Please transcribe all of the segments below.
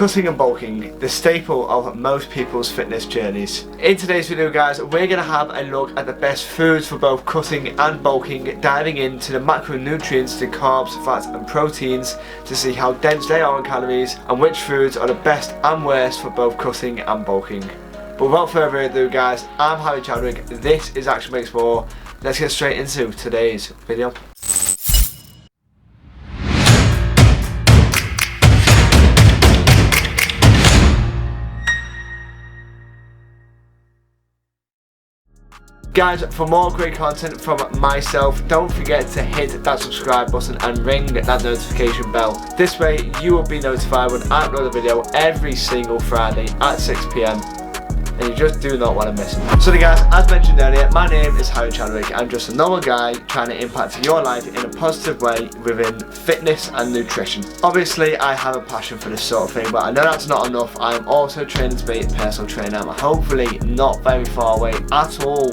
Cutting and bulking, the staple of most people's fitness journeys. In today's video guys, we're going to have a look at the best foods for both cutting and bulking, diving into the macronutrients, the carbs, fats and proteins to see how dense they are in calories and which foods are the best and worst for both cutting and bulking. But without further ado guys, I'm Harry Chadwick, this is Action Makes More. Let's get straight into today's video. Guys, for more great content from myself, don't forget to hit that subscribe button and ring that notification bell. This way you will be notified when I upload a video every single Friday at 6 PM. and you just do not want to miss it. So guys, as mentioned earlier, my name is Harry Chadwick. I'm just a normal guy trying to impact your life in a positive way within fitness and nutrition. Obviously I have a passion for this sort of thing, but I know that's not enough. I am also training to be a personal trainer. I'm hopefully not very far away at all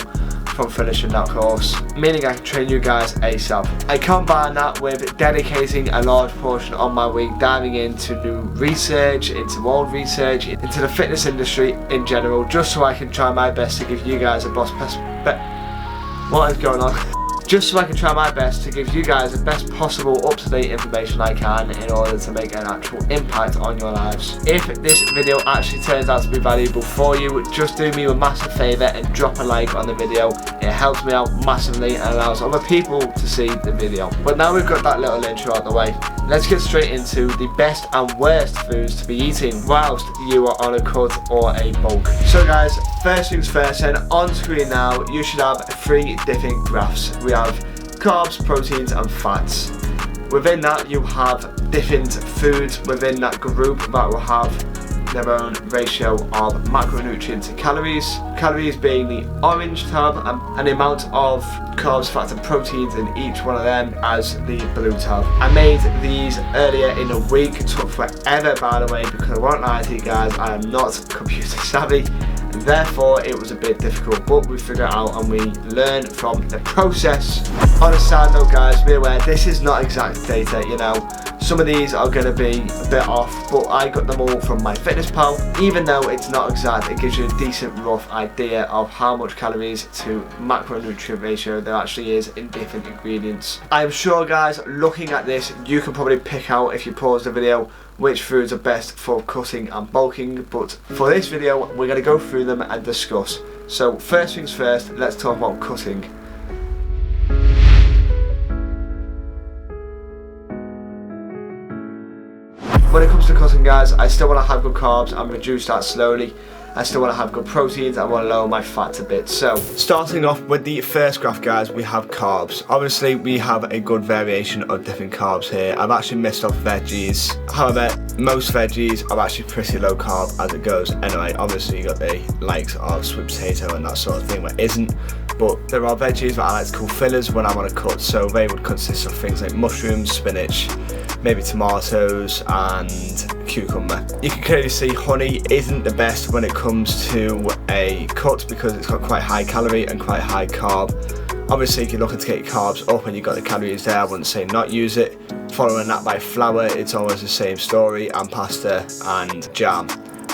from finishing that course, meaning I can train you guys ASAP. I combine that with dedicating a large portion of my week diving into new research, into old research, into the fitness industry in general, just so I can try my best to give you guys a what is going on? Just so I can try my best to give you guys the best possible up-to-date information I can in order to make an actual impact on your lives. If this video actually turns out to be valuable for you, just do me a massive favour and drop a like on the video. It helps me out massively and allows other people to see the video. But now we've got that little intro out the way, let's get straight into the best and worst foods to be eating whilst you are on a cut or a bulk. So guys, first things first, and on screen now you should have 3 different graphs. We have carbs, proteins and fats. Within that you have different foods within that group that will have their own ratio of macronutrients and calories. Calories being the orange tab and the amount of carbs, fats and proteins in each one of them as the blue tab. I made these earlier in the week. It took forever by the way, because I won't lie to you guys, I am not computer savvy. Therefore it was a bit difficult, but we figured it out and we learn from the process. On a side note guys, be aware this is not exact data, you know. Some of these are going to be a bit off, but I got them all from MyFitnessPal. Even though it's not exact, it gives you a decent rough idea of how much calories to macronutrient ratio there actually is in different ingredients. I'm sure guys, looking at this, you can probably pick out if you pause the video which foods are best for cutting and bulking, but for this video we're going to go through them and discuss. So first things first, let's talk about cutting. When it comes to cutting guys, I still want to have good carbs and reduce that slowly. I still want to have good proteins, I want to lower my fats a bit. So, starting off with the first graph guys, we have carbs. Obviously we have a good variation of different carbs here. I've actually missed off veggies. However, most veggies are actually pretty low carb as it goes. Anyway, obviously you got the likes of sweet potato and that sort of thing where it isn't. But there are veggies that I like to call fillers when I'm on a cut. So they would consist of things like mushrooms, spinach, maybe tomatoes and cucumber. You can clearly see honey isn't the best when it comes to a cut because it's got quite high calorie and quite high carb. Obviously if you're looking to get your carbs up and you've got the calories there, I wouldn't say not use it. Following that by flour, it's always the same story, and pasta and jam.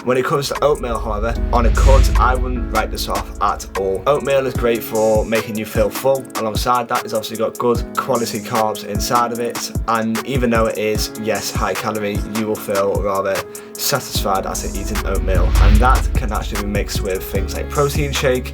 When it comes to oatmeal however, on a cut I wouldn't write this off at all. Oatmeal is great for making you feel full. Alongside that it's obviously got good quality carbs inside of it, and even though it is, yes, high calorie, you will feel rather satisfied after eating oatmeal, and that can actually be mixed with things like protein shake.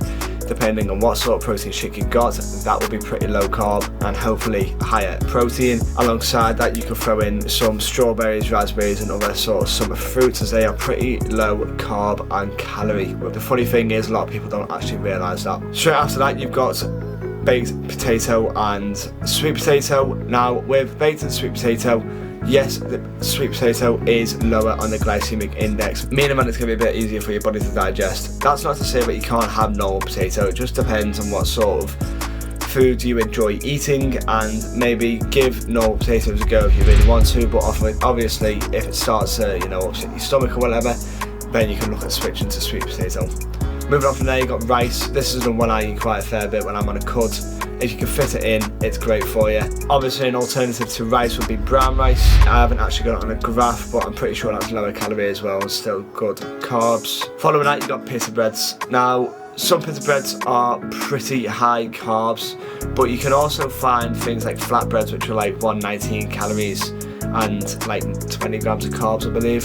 Depending on what sort of protein shake you got, that will be pretty low carb and hopefully higher protein. Alongside that you can throw in some strawberries, raspberries and other sort of summer fruits, as they are pretty low carb and calorie. But the funny thing is a lot of people don't actually realise that. Straight after that you've got baked potato and sweet potato. Now with baked and sweet potato, yes, the sweet potato is lower on the glycemic index, meaning that it's going to be a bit easier for your body to digest. That's not to say that you can't have normal potato, it just depends on what sort of food you enjoy eating, and maybe give normal potatoes a go if you really want to, but obviously if it starts to, you know, upset your stomach or whatever, then you can look at switching to sweet potato. Moving on from there, you got rice. This is the one I eat quite a fair bit when I'm on a cut. if you can fit it in, it's great for you. Obviously an alternative to rice would be brown rice. I haven't actually got it on a graph, but I'm pretty sure that's lower calorie as well and still good carbs. Following that, you've got pita breads. Now, some pita breads are pretty high carbs, but you can also find things like flatbreads, which are like 119 calories and like 20 grams of carbs, I believe.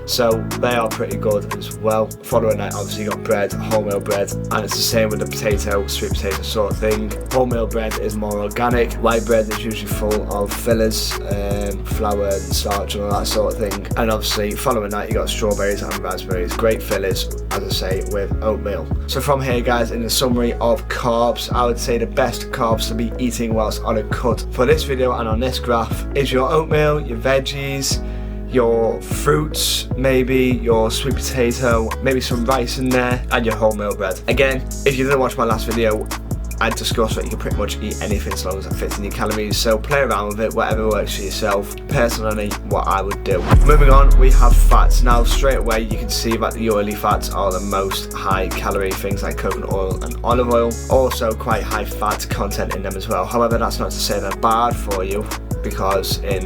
So they are pretty good as well. Following that, obviously you got bread, wholemeal bread, and it's the same with the potato, sweet potato sort of thing. Wholemeal bread is more organic. White bread is usually full of fillers, flour and starch and all that sort of thing. And obviously following that, you got strawberries and raspberries. Great fillers, as I say, with oatmeal. So from here, guys, in the summary of carbs, I would say the best carbs to be eating whilst on a cut for this video and on this graph is your oatmeal, your veggies, your fruits, maybe your sweet potato, maybe some rice in there, and your wholemeal bread. Again, if you didn't watch my last video, I discussed that you can pretty much eat anything as long as it fits in your calories, so play around with it, whatever works for yourself. Personally, what I would do. Moving on, we have fats. Now straight away you can see that the oily fats are the most high calorie, things like coconut oil and olive oil, also quite high fat content in them as well. However, that's not to say they're bad for you, because in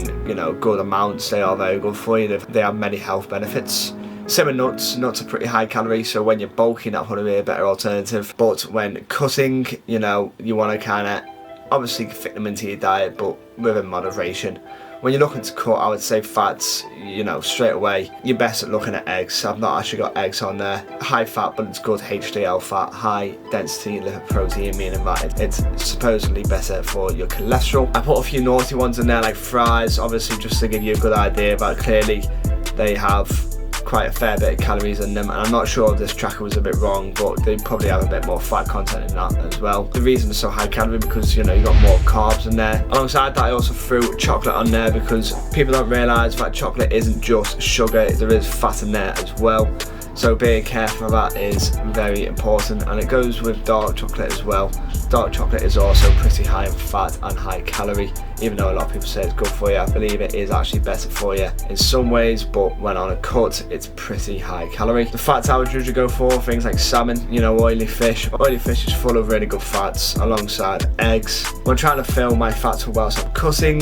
good amounts they are very good for you. They have many health benefits. Same with nuts. Nuts are pretty high calorie, so when you're bulking, that would be a better alternative. But when cutting, you want to kind of obviously fit them into your diet, but within moderation. When you're looking to cut, I would say fats, straight away, you're best at looking at eggs. I've not actually got eggs on there. High fat, but it's good HDL fat, high density lipoprotein, meaning that it's supposedly better for your cholesterol. I put a few naughty ones in there, like fries, obviously just to give you a good idea, but clearly they have quite a fair bit of calories in them, and I'm not sure if this tracker was a bit wrong, but they probably have a bit more fat content in that as well. The reason it's so high calorie because you got more carbs in there. Alongside that, I also threw chocolate on there because people don't realise that chocolate isn't just sugar, there is fat in there as well. So being careful of that is very important, and it goes with dark chocolate as well. Dark chocolate is also pretty high in fat and high calorie, even though a lot of people say it's good for you. I believe it is actually better for you in some ways, but when on a cut, it's pretty high calorie. The fats I would usually go for things like salmon, oily fish. Oily fish is full of really good fats alongside eggs. When trying to fill my fats whilst I'm cutting,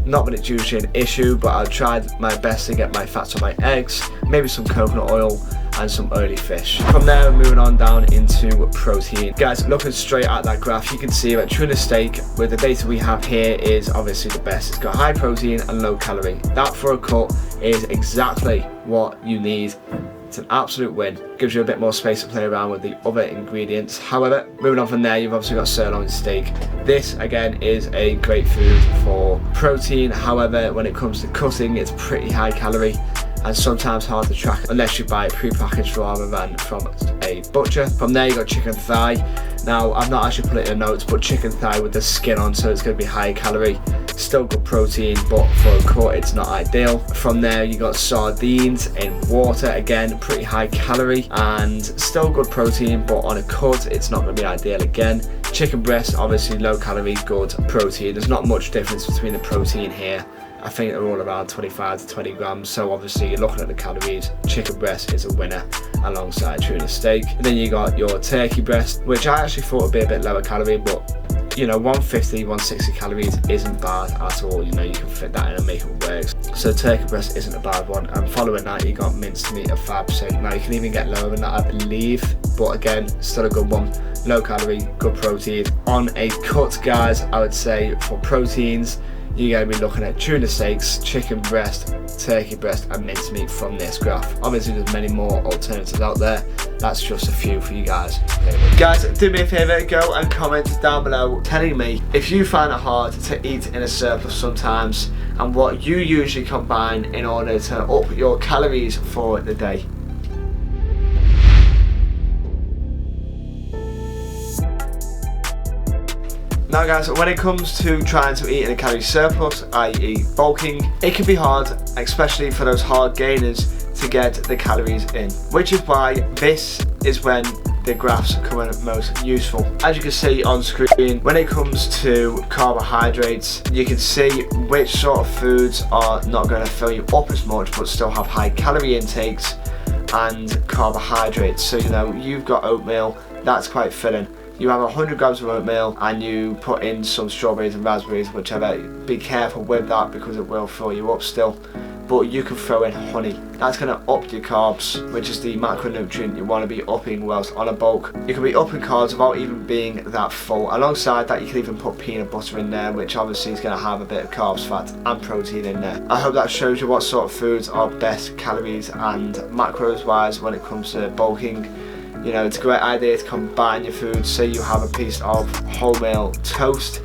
not that it's usually an issue, but I'll try my best to get my fats on my eggs, maybe some coconut oil and some oily fish. From there, we're moving on down into protein. Guys, looking straight at that graph, you can see that tuna steak, with the data we have here, is obviously the best. It's got high protein and low calorie. That for a cut is exactly what you need. It's an absolute win. Gives you a bit more space to play around with the other ingredients. However, moving on from there, you've obviously got sirloin steak. This again is a great food for protein. However, when it comes to cutting, it's pretty high calorie and sometimes hard to track unless you buy it pre-packaged rather than from a butcher. From there, you got chicken thigh. Now, I've not actually put it in the notes, but chicken thigh with the skin on, so it's going to be high calorie. Still good protein, but for a cut, it's not ideal. From there, you got sardines in water. Again, pretty high calorie and still good protein, but on a cut, it's not going to be ideal again. Chicken breast, obviously low calorie, good protein. There's not much difference between the protein here. I think they're all around 25 to 20 grams, so obviously you're looking at the calories. Chicken breast is a winner alongside tuna steak. And then you got your turkey breast, which I actually thought would be a bit lower calorie, but 150, 160 calories isn't bad at all. You can fit that in and make it work. So turkey breast isn't a bad one. And following that, you got minced meat at 5%. Now you can even get lower than that, I believe, but again, still a good one. Low calorie, good protein. On a cut, guys, I would say for proteins, you're going to be looking at tuna steaks, chicken breast, turkey breast and mincemeat from this graph. Obviously there's many more alternatives out there. That's just a few for you guys. Guys, do me a favour, go and comment down below telling me if you find it hard to eat in a surplus sometimes and what you usually combine in order to up your calories for the day. Now guys, when it comes to trying to eat in a calorie surplus, i.e. bulking, it can be hard, especially for those hard gainers, to get the calories in. Which is why this is when the graphs come in most useful. As you can see on screen, when it comes to carbohydrates, you can see which sort of foods are not going to fill you up as much but still have high calorie intakes and carbohydrates. So you've got oatmeal, that's quite filling. you have 100 grams of oatmeal and you put in some strawberries and raspberries, whichever, be careful with that because it will fill you up still. But you can throw in honey. That's going to up your carbs, which is the macronutrient you want to be upping whilst on a bulk. You can be upping carbs without even being that full. Alongside that, you can even put peanut butter in there, which obviously is going to have a bit of carbs, fat and protein in there. I hope that shows you what sort of foods are best calories and macros wise when it comes to bulking. You know, it's a great idea to combine your foods. Say you have a piece of wholemeal toast,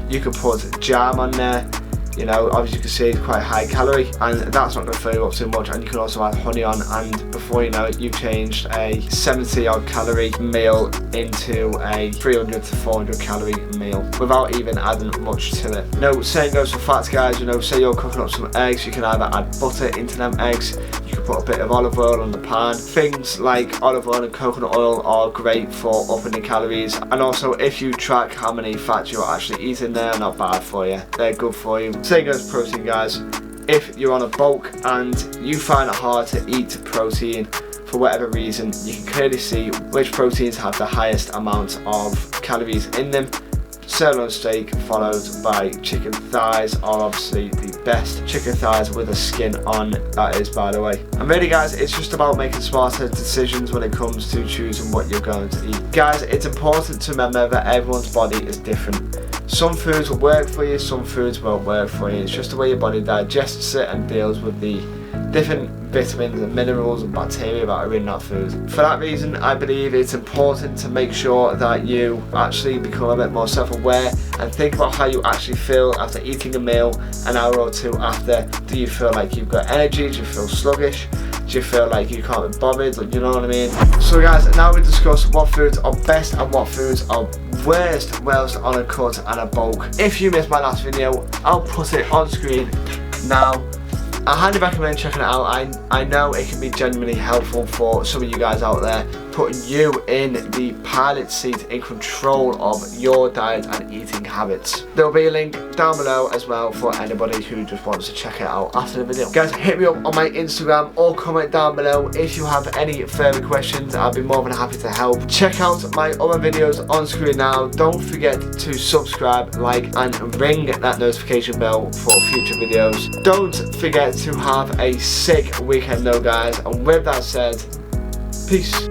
you can put jam on there. You know, obviously you can see it's quite high calorie and that's not going to fill you up too much, and you can also add honey on, and before you know it, you've changed a 70 odd calorie meal into a 300 to 400 calorie meal without even adding much to it. No, same goes for fats, guys. You know, say you're cooking up some eggs, you can either add butter into them eggs, you can put a bit of olive oil on the pan. Things like olive oil and coconut oil are great for upping the calories, and also if you track how many fats you're actually eating, they're not bad for you, they're good for you. Same goes protein, guys. If you're on a bulk and you find it hard to eat protein for whatever reason, you can clearly see which proteins have the highest amount of calories in them. Sirloin steak followed by chicken thighs are obviously the best. Chicken thighs with the skin on, that is, by the way. And really, guys, it's just about making smarter decisions when it comes to choosing what you're going to eat. Guys, it's important to remember that everyone's body is different. Some foods will work for you, some foods won't work for you. It's just the way your body digests it and deals with the different vitamins and minerals and bacteria that are in that food. For that reason, I believe it's important to make sure that you actually become a bit more self-aware and think about how you actually feel after eating a meal an hour or two after. Do you feel like you've got energy? Do you feel sluggish? Do you feel like you can't be bothered? You know what I mean? So guys, now we discuss what foods are best and what foods are worst whilst on a cut and a bulk. If you missed my last video, I'll put it on screen now. I highly recommend checking it out. I know it can be genuinely helpful for some of you guys out there, putting you in the pilot seat in control of your diet and eating habits. There will be a link down below as well for anybody who just wants to check it out after the video. Guys, hit me up on my Instagram or comment down below if you have any further questions. I'll be more than happy to help. Check out my other videos on screen now. Don't forget to subscribe, like and ring that notification bell for future videos. Don't forget to have a sick weekend though, guys, and with that said, peace.